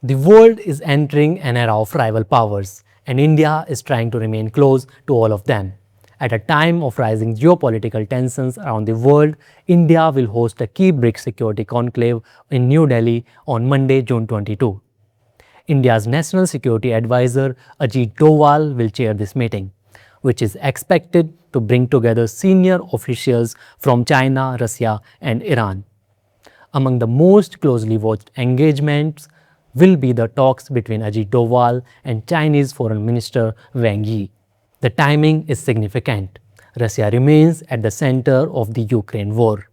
The world is entering an era of rival powers, and India is trying to remain close to all of them. At a time of rising geopolitical tensions around the world, India will host a key BRICS Security Conclave in New Delhi on Monday, June 22. India's National Security Advisor Ajit Doval will chair this meeting, which is expected to bring together senior officials from China, Russia, and Iran. Among the most closely watched engagements will be the talks between Ajit Doval and Chinese Foreign Minister Wang. The timing is significant. Russia remains at the center of the Ukraine war.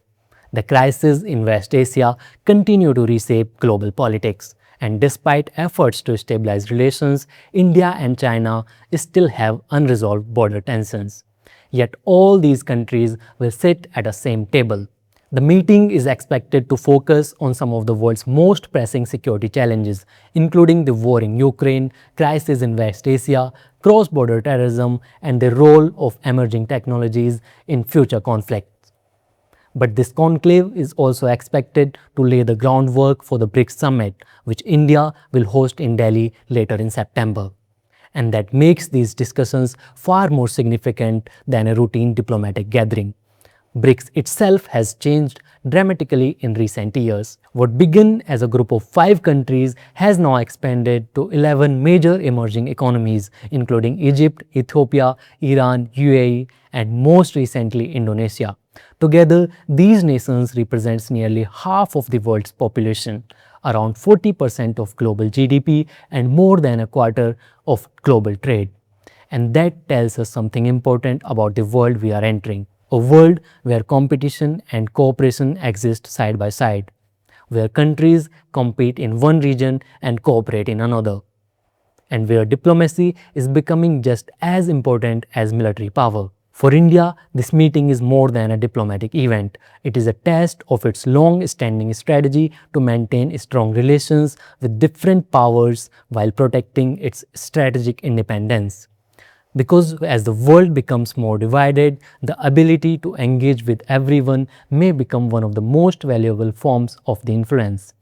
The crises in West Asia continue to reshape global politics, and despite efforts to stabilize relations, India and China still have unresolved border tensions. Yet all these countries will sit at the same table. The meeting is expected to focus on some of the world's most pressing security challenges, including the war in Ukraine, crisis in West Asia, cross-border terrorism, and the role of emerging technologies in future conflicts. But this conclave is also expected to lay the groundwork for the BRICS summit, which India will host in Delhi later in September. And that makes these discussions far more significant than a routine diplomatic gathering. BRICS itself has changed dramatically in recent years. What began as a group of 5 countries has now expanded to 11 major emerging economies, including Egypt, Ethiopia, Iran, UAE, and most recently Indonesia. Together, these nations represent nearly half of the world's population, around 40% of global GDP, and more than a quarter of global trade. And that tells us something important about the world we are entering. A world where competition and cooperation exist side by side, where countries compete in one region and cooperate in another, and where diplomacy is becoming just as important as military power. For India, this meeting is more than a diplomatic event. It is a test of its long-standing strategy to maintain strong relations with different powers while protecting its strategic independence. Because as the world becomes more divided, the ability to engage with everyone may become one of the most valuable forms of the influence.